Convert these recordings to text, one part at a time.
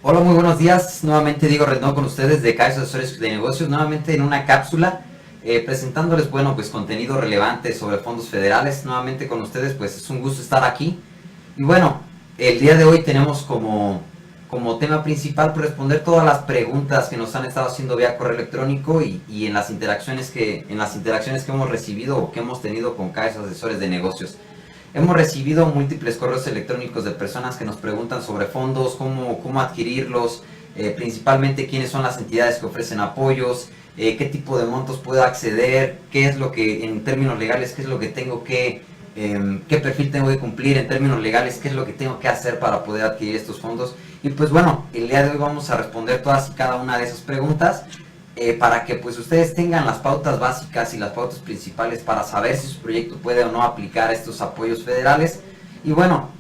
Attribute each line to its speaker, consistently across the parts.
Speaker 1: Hola, muy buenos días. Nuevamente Diego Rendón con ustedes de Kaiser Asesores de Negocios, nuevamente en una cápsula presentándoles, pues contenido relevante sobre fondos federales. Nuevamente con ustedes, pues es un gusto estar aquí. Y bueno, el día de hoy tenemos como tema principal pues, responder todas las preguntas que nos han estado haciendo vía correo electrónico y en las interacciones que hemos recibido o que hemos tenido con Kaiser Asesores de Negocios. Hemos recibido múltiples correos electrónicos de personas que nos preguntan sobre fondos, cómo adquirirlos, principalmente quiénes son las entidades que ofrecen apoyos, qué tipo de montos puedo acceder, qué es lo que, en términos legales, qué es lo que tengo que, qué perfil tengo que cumplir en términos legales, qué es lo que tengo que hacer para poder adquirir estos fondos. Y pues bueno, el día de hoy vamos a responder todas y cada una de esas preguntas. Para que pues ustedes tengan las pautas básicas y las pautas principales para saber si su proyecto puede o no aplicar estos apoyos federales. Y bueno,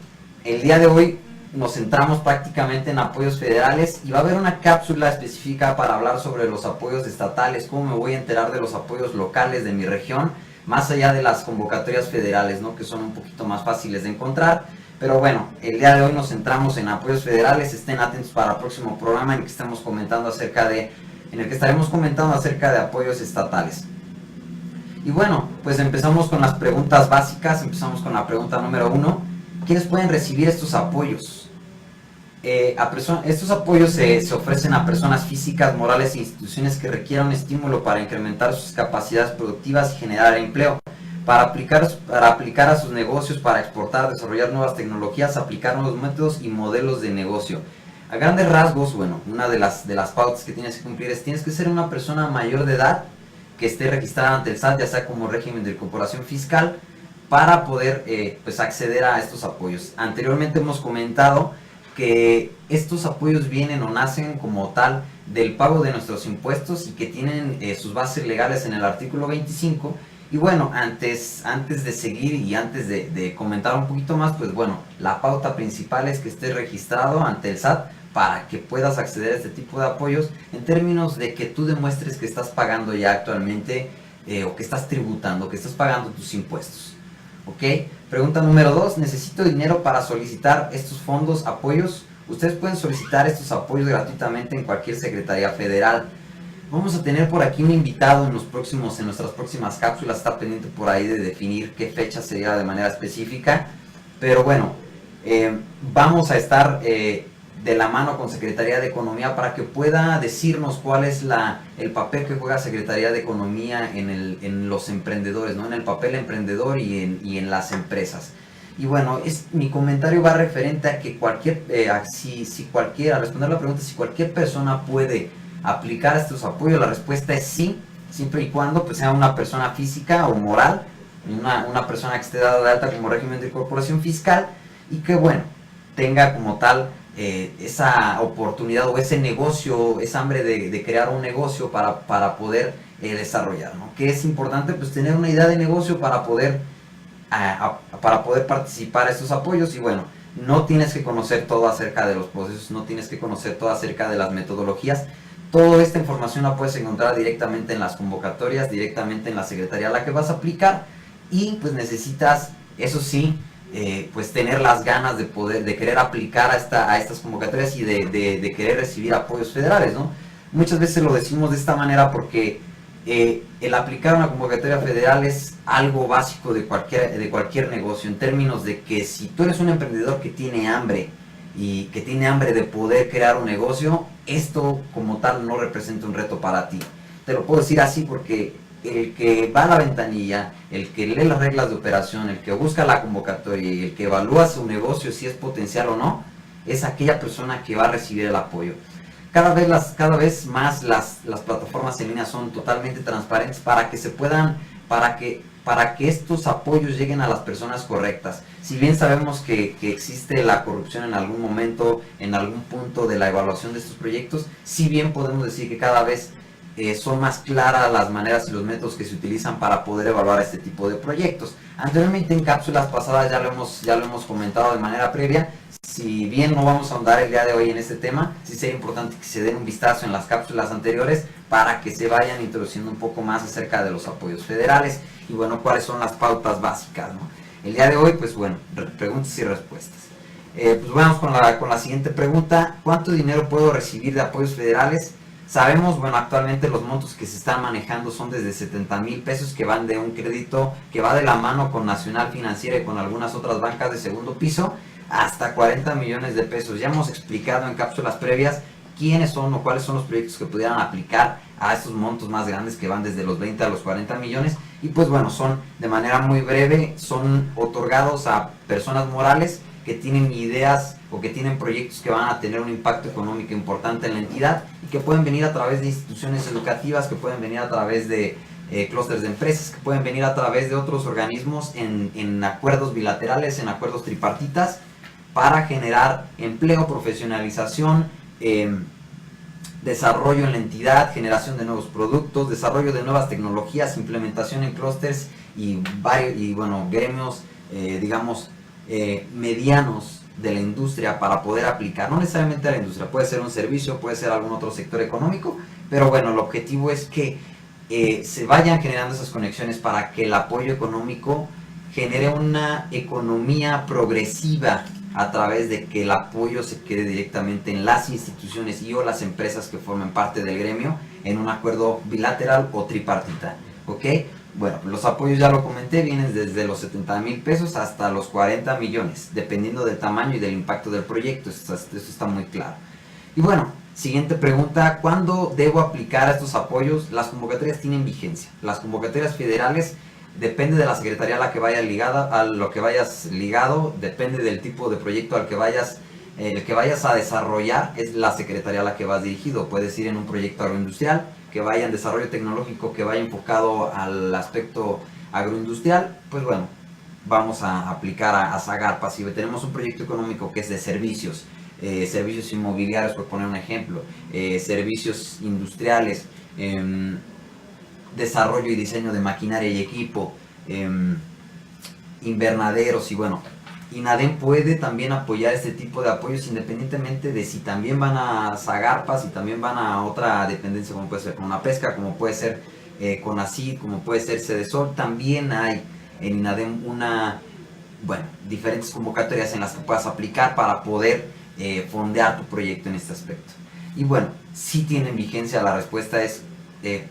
Speaker 1: el día de hoy nos centramos prácticamente en apoyos federales y va a haber una cápsula específica para hablar sobre los apoyos estatales, cómo me voy a enterar de los apoyos locales de mi región, más allá de las convocatorias federales, ¿no? Que son un poquito más fáciles de encontrar. Pero bueno, el día de hoy nos centramos en apoyos federales. Estén atentos para el próximo programa en el que estaremos comentando acerca de apoyos estatales. Y bueno, pues empezamos con las preguntas básicas. Empezamos con la pregunta número 1. ¿Quiénes pueden recibir estos apoyos? Estos apoyos se ofrecen a personas físicas, morales e instituciones que requieran un estímulo para incrementar sus capacidades productivas y generar empleo. Para aplicar a sus negocios, para exportar, desarrollar nuevas tecnologías, aplicar nuevos métodos y modelos de negocio. A grandes rasgos, bueno, una de las pautas que tienes que cumplir es tienes que ser una persona mayor de edad que esté registrada ante el SAT, ya sea como régimen de incorporación fiscal, para poder pues acceder a estos apoyos. Anteriormente hemos comentado que estos apoyos vienen o nacen como tal del pago de nuestros impuestos y que tienen sus bases legales en el artículo 25. Y bueno, antes de seguir y antes de comentar un poquito más, pues bueno, la pauta principal es que estés registrado ante el SAT para que puedas acceder a este tipo de apoyos en términos de que tú demuestres que estás pagando ya actualmente o que estás tributando, que estás pagando tus impuestos. ¿Ok? Pregunta número 2. ¿Necesito dinero para solicitar estos fondos, apoyos? Ustedes pueden solicitar estos apoyos gratuitamente en cualquier secretaría federal. Vamos a tener por aquí un invitado en nuestras próximas cápsulas. Está pendiente por ahí de definir qué fecha sería de manera específica. Pero bueno, vamos a estar de la mano con Secretaría de Economía para que pueda decirnos cuál es el papel que juega Secretaría de Economía en los emprendedores, ¿no? En el papel emprendedor y en las empresas. Y bueno, mi comentario va referente a que al responder la pregunta si cualquier persona puede aplicar estos apoyos, la respuesta es sí, siempre y cuando pues, sea una persona física o moral, una persona que esté dada de alta como régimen de incorporación fiscal y que bueno, tenga como tal esa oportunidad o ese negocio, esa hambre de crear un negocio para poder desarrollar, ¿no? Que es importante pues tener una idea de negocio para poder participar a estos apoyos. Y bueno, no tienes que conocer todo acerca de los procesos, no tienes que conocer todo acerca de las metodologías. Toda esta información la puedes encontrar directamente en las convocatorias, directamente en la secretaría a la que vas a aplicar y pues necesitas, eso sí, pues tener las ganas de querer aplicar a estas convocatorias y de querer recibir apoyos federales, ¿no? Muchas veces lo decimos de esta manera porque el aplicar una convocatoria federal es algo básico de cualquier negocio, en términos de que si tú eres un emprendedor que tiene hambre y que tiene hambre de poder crear un negocio, esto como tal no representa un reto para ti. Te lo puedo decir así porque el que va a la ventanilla, el que lee las reglas de operación, el que busca la convocatoria y el que evalúa su negocio si es potencial o no, es aquella persona que va a recibir el apoyo. Cada vez más las plataformas en línea son totalmente transparentes para que estos apoyos lleguen a las personas correctas. Si bien sabemos que existe la corrupción en algún momento, en algún punto de la evaluación de estos proyectos, si bien podemos decir que cada vez son más claras las maneras y los métodos que se utilizan para poder evaluar este tipo de proyectos. Anteriormente en cápsulas pasadas ya lo hemos comentado de manera previa. Si bien no vamos a ahondar el día de hoy en este tema, sí sería importante que se den un vistazo en las cápsulas anteriores para que se vayan introduciendo un poco más acerca de los apoyos federales y bueno, cuáles son las pautas básicas, ¿no? El día de hoy, pues bueno, preguntas y respuestas. Pues vamos con la siguiente pregunta. ¿Cuánto dinero puedo recibir de apoyos federales? Sabemos, bueno, actualmente los montos que se están manejando son desde 70,000 pesos, que van de un crédito que va de la mano con Nacional Financiera y con algunas otras bancas de segundo piso, hasta 40 millones de pesos. Ya hemos explicado en cápsulas previas quiénes son o cuáles son los proyectos que pudieran aplicar a estos montos más grandes que van desde los 20 a los 40 millones. Y pues bueno, son de manera muy breve, son otorgados a personas morales que tienen ideas o que tienen proyectos que van a tener un impacto económico importante en la entidad y que pueden venir a través de instituciones educativas, que pueden venir a través de clústeres de empresas, que pueden venir a través de otros organismos en acuerdos bilaterales, en acuerdos tripartitas, para generar empleo, profesionalización, desarrollo en la entidad, generación de nuevos productos, desarrollo de nuevas tecnologías, implementación en clústeres y bueno, gremios, digamos, medianos de la industria para poder aplicar, no necesariamente a la industria, puede ser un servicio, puede ser algún otro sector económico, pero bueno, el objetivo es que se vayan generando esas conexiones para que el apoyo económico genere una economía progresiva a través de que el apoyo se quede directamente en las instituciones y o las empresas que formen parte del gremio en un acuerdo bilateral o tripartita, ¿ok? Bueno, los apoyos ya lo comenté, vienen desde los 70,000 pesos hasta los 40 millones, dependiendo del tamaño y del impacto del proyecto, eso está muy claro. Y bueno, siguiente pregunta, ¿cuándo debo aplicar a estos apoyos? Las convocatorias tienen vigencia, las convocatorias federales depende de la secretaría a la que vayas ligada, a lo que vayas ligado, depende del tipo de proyecto al que vayas, el que vayas a desarrollar, es la secretaría a la que vas dirigido. Puedes ir en un proyecto agroindustrial, que vaya en desarrollo tecnológico, que vaya enfocado al aspecto agroindustrial, pues bueno, vamos a aplicar a Zagarpa. Si tenemos un proyecto económico que es de servicios, servicios inmobiliarios, por poner un ejemplo, servicios industriales, desarrollo y diseño de maquinaria y equipo, invernaderos y bueno, INADEM puede también apoyar este tipo de apoyos independientemente de si también van a Zagarpa, si también van a otra dependencia como puede ser con una pesca, como puede ser con ACID, como puede ser Sedesol. También hay en INADEM diferentes convocatorias en las que puedas aplicar para poder fondear tu proyecto en este aspecto. Y bueno, si tienen vigencia, la respuesta es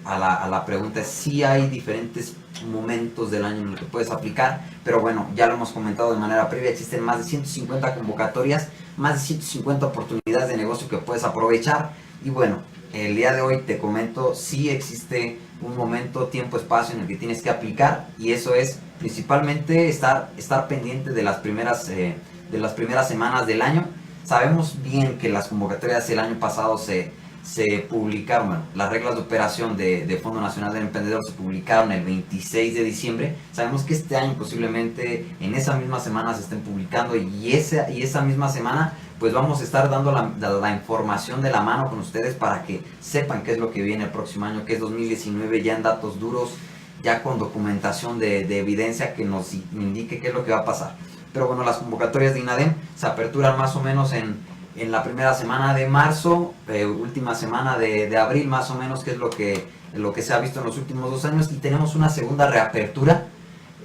Speaker 1: a la pregunta es si hay diferentes momentos del año en los que puedes aplicar, pero bueno, ya lo hemos comentado de manera previa, existen más de 150 convocatorias, más de 150 oportunidades de negocio que puedes aprovechar. Y bueno, el día de hoy te comento si existe un momento, tiempo, espacio en el que tienes que aplicar, y eso es principalmente estar pendiente de las primeras semanas del año. Sabemos bien que las convocatorias el año pasado se publicaron, bueno, las reglas de operación de Fondo Nacional del Emprendedor se publicaron el 26 de diciembre. Sabemos que este año posiblemente en esa misma semana se estén publicando y esa misma semana pues vamos a estar dando la información de la mano con ustedes para que sepan qué es lo que viene el próximo año, que es 2019, ya en datos duros, ya con documentación de evidencia que nos indique qué es lo que va a pasar. Pero bueno, las convocatorias de INADEM se aperturan más o menos en la primera semana de marzo, última semana de abril más o menos, que es lo que se ha visto en los últimos 2 años, y tenemos una segunda reapertura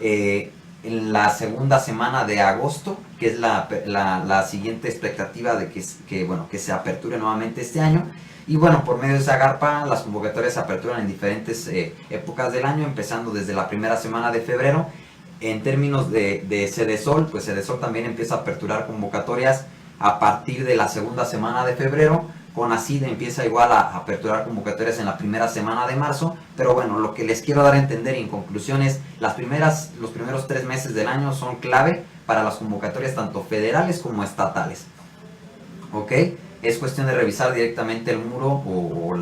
Speaker 1: en la segunda semana de agosto, que es la siguiente expectativa de que se aperture nuevamente este año. Y bueno, por medio de Zagarpa, las convocatorias se aperturan en diferentes épocas del año, empezando desde la primera semana de febrero. En términos de Sedesol, pues Sedesol también empieza a aperturar convocatorias a partir de la segunda semana de febrero. Con ACID empieza igual a aperturar convocatorias en la primera semana de marzo. Pero bueno, lo que les quiero dar a entender y en conclusión es los primeros 3 meses del año son clave para las convocatorias tanto federales como estatales. ¿Ok? Es cuestión de revisar directamente el muro o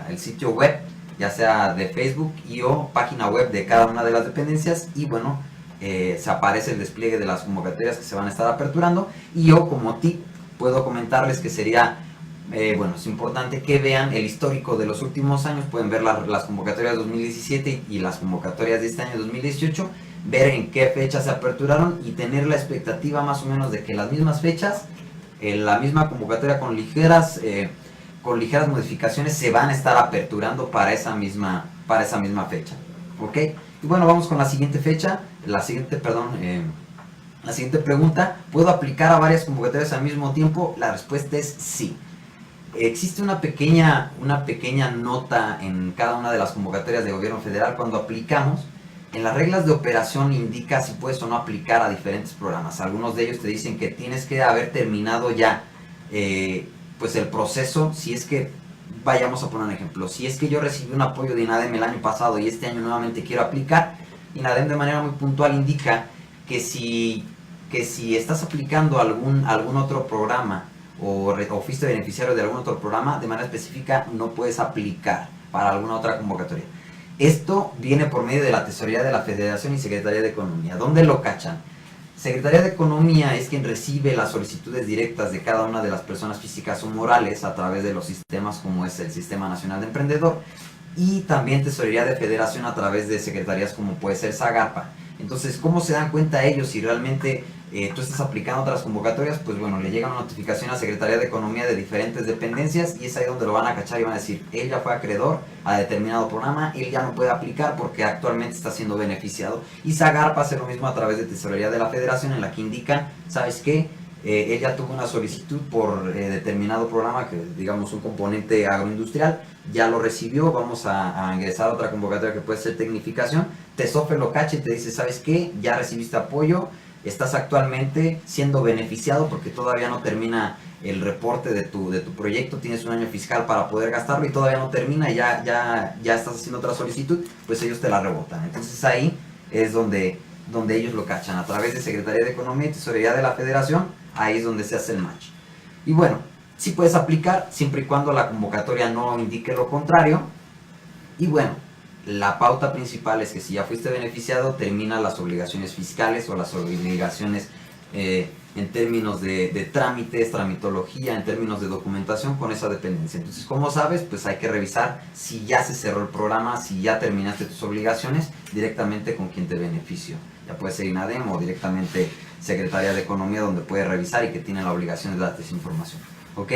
Speaker 1: el sitio web, ya sea de Facebook o página web de cada una de las dependencias, y bueno, se aparece el despliegue de las convocatorias que se van a estar aperturando. Y yo como tip puedo comentarles que sería es importante que vean el histórico de los últimos años. Pueden ver las convocatorias de 2017 y las convocatorias de este año 2018, ver en qué fechas se aperturaron y tener la expectativa más o menos de que las mismas fechas, la misma convocatoria con ligeras modificaciones se van a estar aperturando para esa misma fecha. ¿Ok? Y bueno, vamos con la siguiente fecha, La siguiente pregunta, ¿puedo aplicar a varias convocatorias al mismo tiempo? La respuesta es sí. Existe una pequeña nota en cada una de las convocatorias de gobierno federal cuando aplicamos. En las reglas de operación indica si puedes o no aplicar a diferentes programas. Algunos de ellos te dicen que tienes que haber terminado ya pues el proceso. Si es que, vayamos a poner un ejemplo, si es que yo recibí un apoyo de INADEM el año pasado y este año nuevamente quiero aplicar, INADEM de manera muy puntual indica que si estás aplicando algún otro programa o fuiste beneficiario de algún otro programa, de manera específica no puedes aplicar para alguna otra convocatoria. Esto viene por medio de la Tesorería de la Federación y Secretaría de Economía. ¿Dónde lo cachan? Secretaría de Economía es quien recibe las solicitudes directas de cada una de las personas físicas o morales a través de los sistemas como es el Sistema Nacional de Emprendedor, y también Tesorería de Federación a través de secretarías como puede ser Zagarpa. Entonces, ¿cómo se dan cuenta ellos si realmente tú estás aplicando otras convocatorias? Pues bueno, le llega una notificación a Secretaría de Economía de diferentes dependencias y es ahí donde lo van a cachar y van a decir, él ya fue acreedor a determinado programa, él ya no puede aplicar porque actualmente está siendo beneficiado. Y Zagarpa hace lo mismo a través de Tesorería de la Federación, en la que indican, ¿sabes qué? Él ya tuvo una solicitud por determinado programa, que digamos un componente agroindustrial, ya lo recibió, vamos a ingresar a otra convocatoria que puede ser tecnificación. TESOFE lo cacha y te dice, ¿sabes qué? Ya recibiste apoyo, estás actualmente siendo beneficiado porque todavía no termina el reporte de tu proyecto, tienes un año fiscal para poder gastarlo y todavía no termina y ya estás haciendo otra solicitud, pues ellos te la rebotan. Entonces ahí es donde ellos lo cachan, a través de Secretaría de Economía y Tesorería de la Federación, ahí es donde se hace el match. Y bueno, sí puedes aplicar siempre y cuando la convocatoria no indique lo contrario. Y bueno, la pauta principal es que si ya fuiste beneficiado, termina las obligaciones fiscales o las obligaciones en términos de trámites, tramitología, en términos de documentación con esa dependencia. Entonces, ¿cómo sabes? Pues hay que revisar si ya se cerró el programa, si ya terminaste tus obligaciones directamente con quien te benefició. Ya puede ser INADEM o directamente Secretaría de Economía, donde puedes revisar y que tiene la obligación de darte esa información. ¿Ok?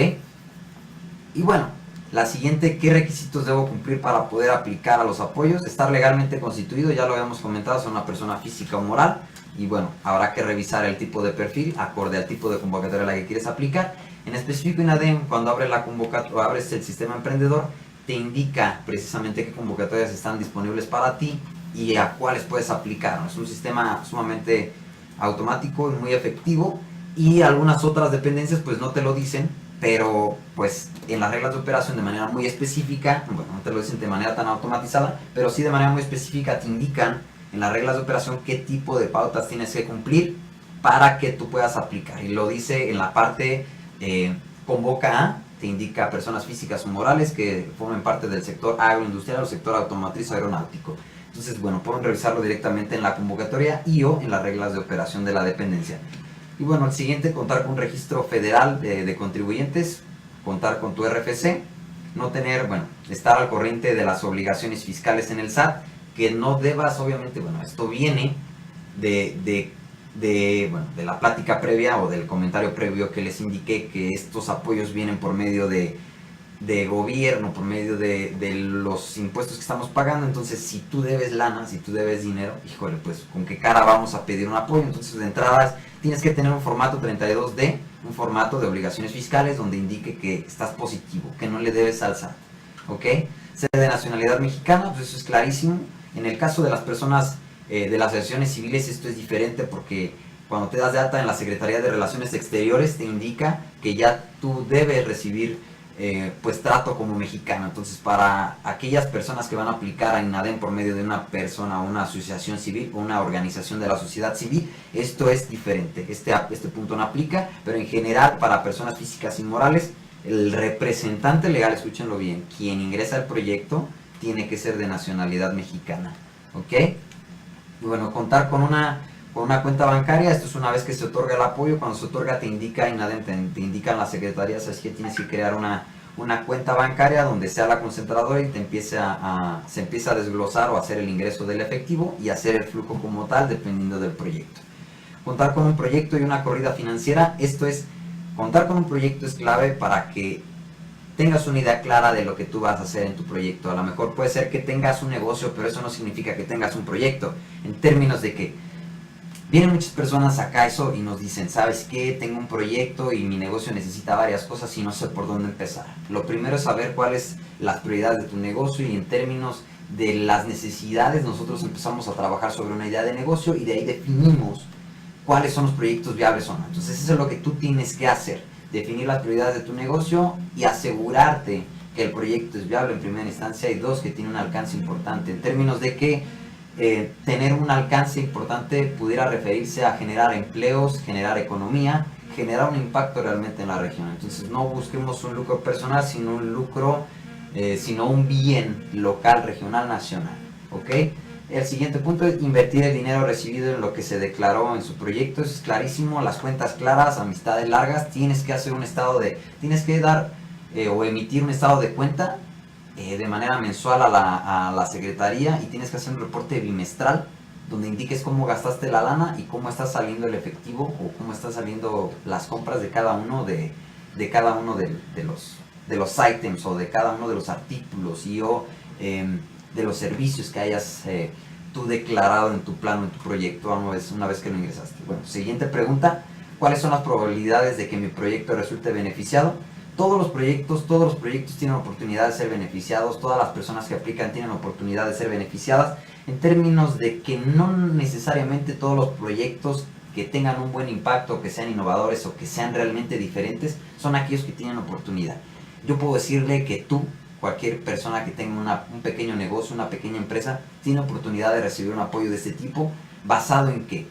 Speaker 1: Y bueno, la siguiente, ¿qué requisitos debo cumplir para poder aplicar a los apoyos? Estar legalmente constituido, ya lo habíamos comentado, son una persona física o moral. Y bueno, habrá que revisar el tipo de perfil acorde al tipo de convocatoria a la que quieres aplicar. En específico, INADEM, cuando abre la convocatoria, abres el sistema emprendedor, te indica precisamente qué convocatorias están disponibles para ti y a cuáles puedes aplicar. Es un sistema sumamente automático y muy efectivo, y algunas otras dependencias pues no te lo dicen, pero pues en las reglas de operación de manera muy específica, bueno, no te lo dicen de manera tan automatizada, pero sí de manera muy específica te indican en las reglas de operación qué tipo de pautas tienes que cumplir para que tú puedas aplicar. Y lo dice en la parte convoca a, te indica personas físicas o morales que formen parte del sector agroindustrial o sector automotriz o aeronáutico. Entonces, bueno, pueden revisarlo directamente en la convocatoria y o en las reglas de operación de la dependencia. Y bueno, el siguiente, contar con un registro federal de contribuyentes, contar con tu RFC, no tener, bueno, estar al corriente de las obligaciones fiscales en el SAT, que no debas, obviamente, bueno, esto viene de la plática previa o del comentario previo que les indiqué, que estos apoyos vienen por medio de gobierno, por medio de los impuestos que estamos pagando. Entonces, si tú debes lana, si tú debes dinero, híjole, pues con qué cara vamos a pedir un apoyo. Entonces, de entradas tienes que tener un formato 32D, un formato de obligaciones fiscales donde indique que estás positivo, que no le debes al SAT, ¿ok? Ser de nacionalidad mexicana, pues eso es clarísimo. En el caso de las personas de las asociaciones civiles, esto es diferente porque cuando te das de alta en la Secretaría de Relaciones Exteriores te indica que ya tú debes recibir pues trato como mexicano. Entonces, para aquellas personas que van a aplicar a INADEM por medio de una persona o una asociación civil o una organización de la sociedad civil, esto es diferente. Este punto no aplica, pero en general para personas físicas y morales, el representante legal, escúchenlo bien, quien ingresa al proyecto tiene que ser de nacionalidad mexicana, ¿ok? Y bueno, contar con una cuenta bancaria. Esto es una vez que se otorga el apoyo. Cuando se otorga te indica INADEM, te indican las secretarías, así que tienes que crear una cuenta bancaria donde sea la concentradora y se empieza a desglosar o hacer el ingreso del efectivo y hacer el flujo como tal dependiendo del proyecto. Contar con un proyecto y una corrida financiera. Contar con un proyecto es clave para que tengas una idea clara de lo que tú vas a hacer en tu proyecto. A lo mejor puede ser que tengas un negocio, pero eso no significa que tengas un proyecto, en términos de que Vienen muchas personas acá eso y nos dicen, ¿sabes qué? Tengo un proyecto y mi negocio necesita varias cosas y no sé por dónde empezar. Lo primero es saber cuáles las prioridades de tu negocio y en términos de las necesidades nosotros empezamos a trabajar sobre una idea de negocio y de ahí definimos cuáles son los proyectos viables o no. Entonces eso es lo que tú tienes que hacer, definir las prioridades de tu negocio y asegurarte que el proyecto es viable en primera instancia y dos, que tiene un alcance importante, en términos de que tener un alcance importante pudiera referirse a generar empleos, generar economía, generar un impacto realmente en la región. Entonces no busquemos un lucro personal, sino un lucro, sino un bien local, regional, nacional. ¿Ok? El siguiente punto es invertir el dinero recibido en lo que se declaró en su proyecto. Eso es clarísimo, las cuentas claras, amistades largas, tienes que hacer un estado de, tienes que dar o emitir un estado de cuenta de manera mensual a la secretaría y tienes que hacer un reporte bimestral donde indiques cómo gastaste la lana y cómo está saliendo el efectivo o cómo están saliendo las compras de cada uno cada uno de los items o de cada uno de los artículos y o de los servicios que hayas tú declarado en tu plan o en tu proyecto una vez que lo ingresaste. Bueno, siguiente pregunta, ¿cuáles son las probabilidades de que mi proyecto resulte beneficiado? Todos los proyectos tienen oportunidad de ser beneficiados, todas las personas que aplican tienen oportunidad de ser beneficiadas, en términos de que no necesariamente todos los proyectos que tengan un buen impacto, que sean innovadores o que sean realmente diferentes, son aquellos que tienen oportunidad. Yo puedo decirle que tú, cualquier persona que tenga un pequeño negocio, una pequeña empresa, tiene oportunidad de recibir un apoyo de este tipo, basado en que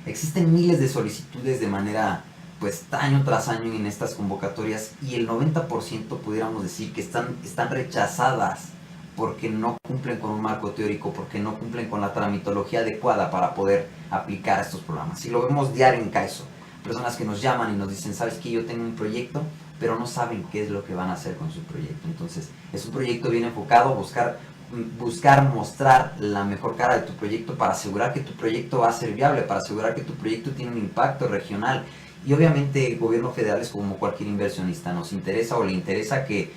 Speaker 1: existen miles de solicitudes de manera pues año tras año en estas convocatorias y el 90% pudiéramos decir que están rechazadas porque no cumplen con un marco teórico, porque no cumplen con la tramitología adecuada para poder aplicar estos programas. Y lo vemos diario en CAESO, personas que nos llaman y nos dicen, ¿sabes qué? Yo tengo un proyecto, pero no saben qué es lo que van a hacer con su proyecto. Entonces, es un proyecto bien enfocado, buscar mostrar la mejor cara de tu proyecto para asegurar que tu proyecto va a ser viable, para asegurar que tu proyecto tiene un impacto regional. Y obviamente el gobierno federal es como cualquier inversionista, nos interesa o le interesa que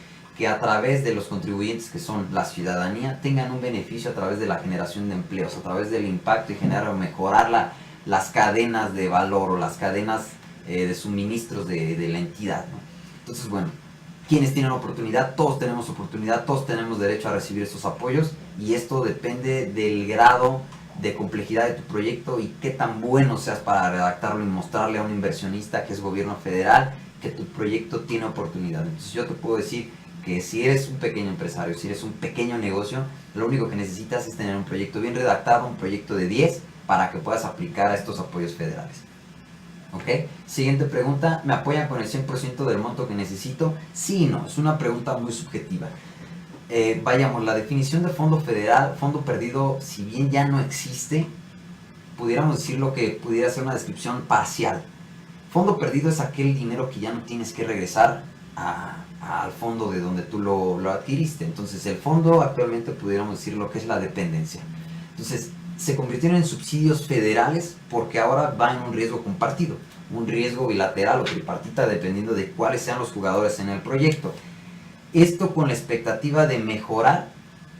Speaker 1: a través de los contribuyentes que son la ciudadanía tengan un beneficio a través de la generación de empleos, a través del impacto y generar o mejorar las cadenas de valor o las cadenas de suministros de la entidad, ¿no? Entonces, bueno, quienes tienen oportunidad, todos tenemos derecho a recibir estos apoyos y esto depende del grado de complejidad de tu proyecto y qué tan bueno seas para redactarlo y mostrarle a un inversionista que es gobierno federal que tu proyecto tiene oportunidad. Entonces yo te puedo decir que si eres un pequeño empresario, si eres un pequeño negocio, lo único que necesitas es tener un proyecto bien redactado, un proyecto de 10 para que puedas aplicar a estos apoyos federales. ¿Ok? Siguiente pregunta, ¿me apoyan con el 100% del monto que necesito? Sí y no, es una pregunta muy subjetiva. Vayamos, la definición de fondo federal, fondo perdido, si bien ya no existe, pudiéramos decir lo que pudiera ser una descripción parcial. Fondo perdido es aquel dinero que ya no tienes que regresar al fondo de donde tú lo adquiriste. Entonces el fondo actualmente pudiéramos decir lo que es la dependencia. Entonces se convirtieron en subsidios federales porque ahora va en un riesgo compartido, un riesgo bilateral o tripartita dependiendo de cuáles sean los jugadores en el proyecto. Esto con la expectativa de mejorar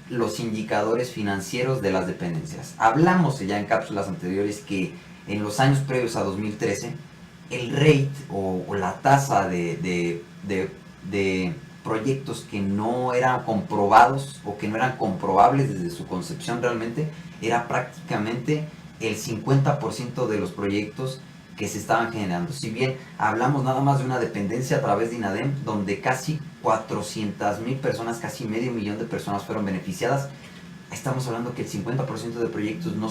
Speaker 1: los indicadores financieros de las dependencias. Hablamos ya en cápsulas anteriores que en los años previos a 2013 el rate o la tasa de proyectos que no eran comprobados o que no eran comprobables desde su concepción realmente era prácticamente el 50% de los proyectos que se estaban generando. Si bien hablamos nada más de una dependencia a través de INADEM, donde casi 400,000 personas, casi medio millón de personas fueron beneficiadas, estamos hablando que el 50% de proyectos no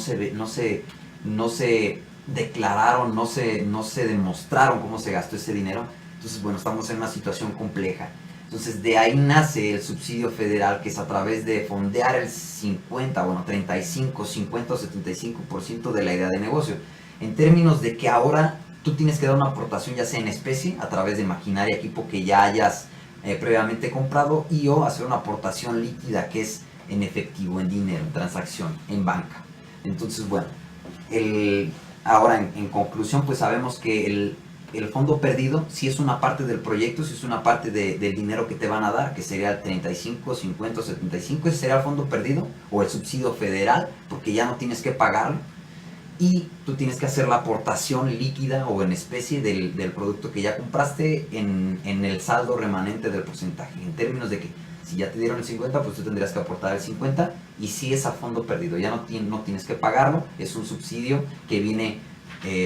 Speaker 1: se declararon, no se demostraron cómo se gastó ese dinero. Entonces, bueno, estamos en una situación compleja. Entonces, de ahí nace el subsidio federal, que es a través de fondear el 35, 50 o 75% de la idea de negocio. En términos de que ahora tú tienes que dar una aportación ya sea en especie, a través de maquinaria, equipo que ya hayas previamente comprado, y o hacer una aportación líquida que es en efectivo, en dinero, en transacción, en banca. Entonces, bueno, ahora en conclusión, pues sabemos que el fondo perdido sí es una parte del proyecto, sí es una parte del dinero que te van a dar, que sería el 35, 50 o 75, ese sería el fondo perdido o el subsidio federal, porque ya no tienes que pagarlo. y tú tienes que hacer la aportación líquida o en especie del producto que ya compraste en el saldo remanente del porcentaje, en términos de que si ya te dieron el 50, pues tú tendrías que aportar el 50 y si es a fondo perdido, ya no tienes que pagarlo, es un subsidio que viene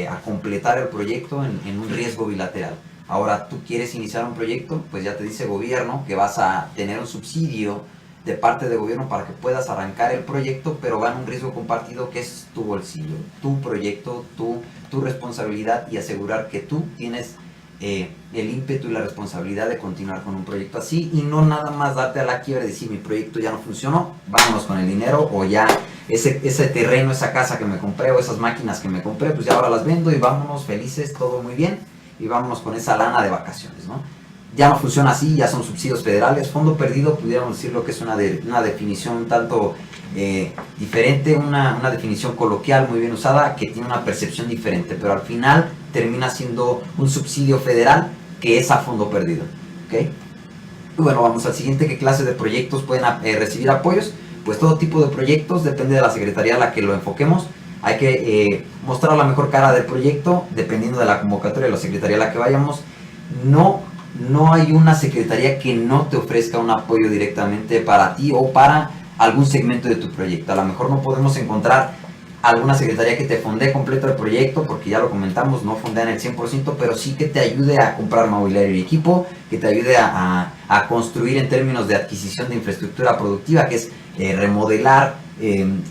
Speaker 1: a completar el proyecto en un riesgo bilateral. Ahora, tú quieres iniciar un proyecto, pues ya te dice gobierno que vas a tener un subsidio de parte del gobierno para que puedas arrancar el proyecto, pero va en un riesgo compartido que es tu bolsillo, tu proyecto, tu responsabilidad y asegurar que tú tienes el ímpetu y la responsabilidad de continuar con un proyecto así y no nada más darte a la quiebra y decir mi proyecto ya no funcionó, vámonos con el dinero o ya ese terreno, esa casa que me compré o esas máquinas que me compré, pues ya ahora las vendo y vámonos felices, todo muy bien y vámonos con esa lana de vacaciones, ¿no? Ya no funciona así, ya son subsidios federales. Fondo perdido, pudiéramos decirlo que es una definición un tanto diferente, una definición coloquial muy bien usada que tiene una percepción diferente, pero al final termina siendo un subsidio federal que es a fondo perdido. ¿Okay? Y bueno, vamos al siguiente. ¿Qué clase de proyectos pueden recibir apoyos? Pues todo tipo de proyectos, depende de la secretaría a la que lo enfoquemos. Hay que mostrar la mejor cara del proyecto, dependiendo de la convocatoria de la secretaría a la que vayamos. No hay una secretaría que no te ofrezca un apoyo directamente para ti o para algún segmento de tu proyecto. A lo mejor no podemos encontrar alguna secretaría que te fondee completo el proyecto, porque ya lo comentamos, no fondean el 100%, pero sí que te ayude a comprar mobiliario y equipo, que te ayude a construir en términos de adquisición de infraestructura productiva, que es remodelar,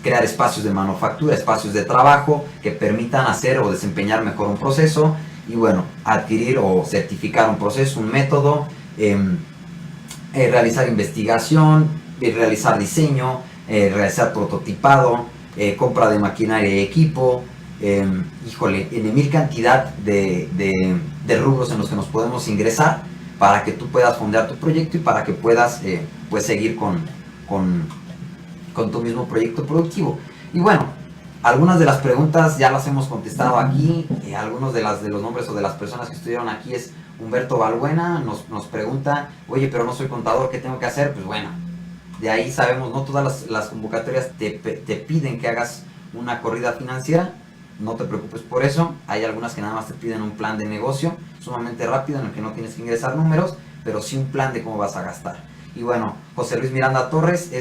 Speaker 1: crear espacios de manufactura, espacios de trabajo que permitan hacer o desempeñar mejor un proceso. Y bueno, adquirir o certificar un proceso, un método, realizar investigación, realizar diseño, realizar prototipado, compra de maquinaria y equipo, híjole, en mil cantidad de rubros en los que nos podemos ingresar para que tú puedas fondear tu proyecto y para que puedas pues seguir con tu mismo proyecto productivo. Y bueno, algunas de las preguntas ya las hemos contestado aquí. Algunos de los nombres o de las personas que estuvieron aquí es Humberto Balbuena. Nos pregunta, oye, pero no soy contador, ¿qué tengo que hacer? Pues bueno, de ahí sabemos, no todas las convocatorias te piden que hagas una corrida financiera. No te preocupes por eso. Hay algunas que nada más te piden un plan de negocio sumamente rápido en el que no tienes que ingresar números, pero sí un plan de cómo vas a gastar. Y bueno, José Luis Miranda Torres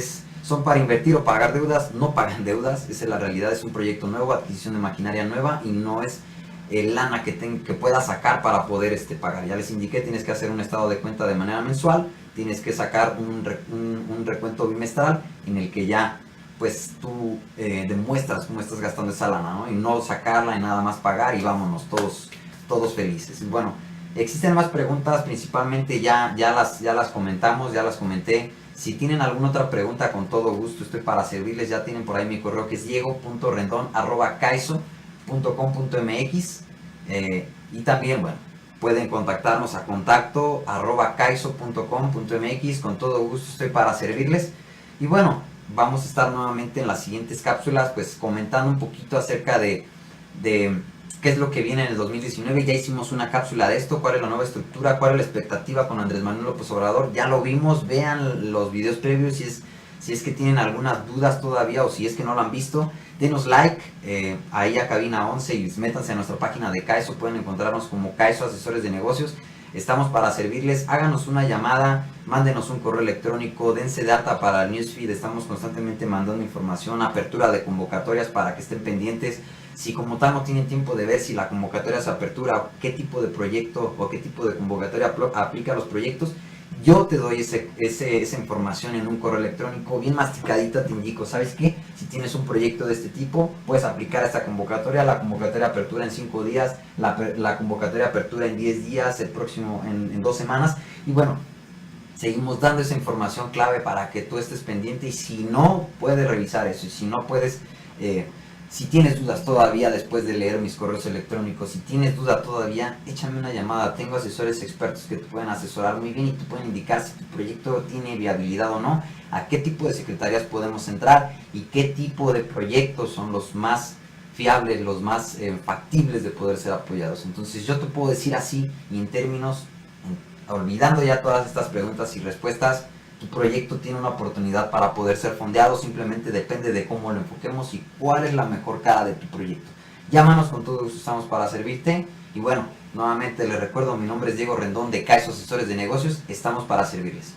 Speaker 1: son para invertir o pagar deudas, no pagan deudas, esa es la realidad, es un proyecto nuevo, adquisición de maquinaria nueva y no es lana que puedas sacar para poder pagar. Ya les indiqué, tienes que hacer un estado de cuenta de manera mensual, tienes que sacar un recuento bimestral en el que ya pues tú demuestras cómo estás gastando esa lana, ¿no? Y no sacarla y nada más pagar y vámonos todos felices. Y bueno, existen más preguntas, principalmente ya las comentamos, ya las comenté. Si tienen alguna otra pregunta, con todo gusto estoy para servirles. Ya tienen por ahí mi correo que es diego.rendon@kaiso.com.mx y también, bueno, pueden contactarnos a contacto@kaiso.com.mx. Con todo gusto estoy para servirles. Y bueno, vamos a estar nuevamente en las siguientes cápsulas, pues comentando un poquito acerca de qué es lo que viene en el 2019. Ya hicimos una cápsula de esto, cuál es la nueva estructura, cuál es la expectativa con Andrés Manuel López Obrador. Ya lo vimos, vean los videos previos si es que tienen algunas dudas todavía o si es que no lo han visto. Denos like ahí a Cabina 11 y métanse a nuestra página de Kaiso, pueden encontrarnos como Kaiso Asesores de Negocios. Estamos para servirles, háganos una llamada, mándenos un correo electrónico, dense de alta para el newsfeed, estamos constantemente mandando información, apertura de convocatorias para que estén pendientes. Si como tal no tienen tiempo de ver si la convocatoria se apertura, qué tipo de proyecto o qué tipo de convocatoria aplica a los proyectos, yo te doy esa información en un correo electrónico bien masticadita. Te indico, ¿sabes qué? Si tienes un proyecto de este tipo, puedes aplicar a esta convocatoria. La convocatoria apertura en 5 días, la convocatoria apertura en 10 días, el próximo en 2 semanas. Y bueno, seguimos dando esa información clave para que tú estés pendiente. Y si no puedes revisar eso, y si no puedes... si tienes dudas todavía después de leer mis correos electrónicos, si tienes duda todavía, échame una llamada. Tengo asesores expertos que te pueden asesorar muy bien y te pueden indicar si tu proyecto tiene viabilidad o no, a qué tipo de secretarías podemos entrar y qué tipo de proyectos son los más fiables, los más factibles de poder ser apoyados. Entonces yo te puedo decir así y en términos, olvidando ya todas estas preguntas y respuestas, tu proyecto tiene una oportunidad para poder ser fondeado, simplemente depende de cómo lo enfoquemos y cuál es la mejor cara de tu proyecto. Llámanos, con todo gusto estamos para servirte. Y bueno, nuevamente les recuerdo, mi nombre es Diego Rendón de CAES Asesores de Negocios, estamos para servirles.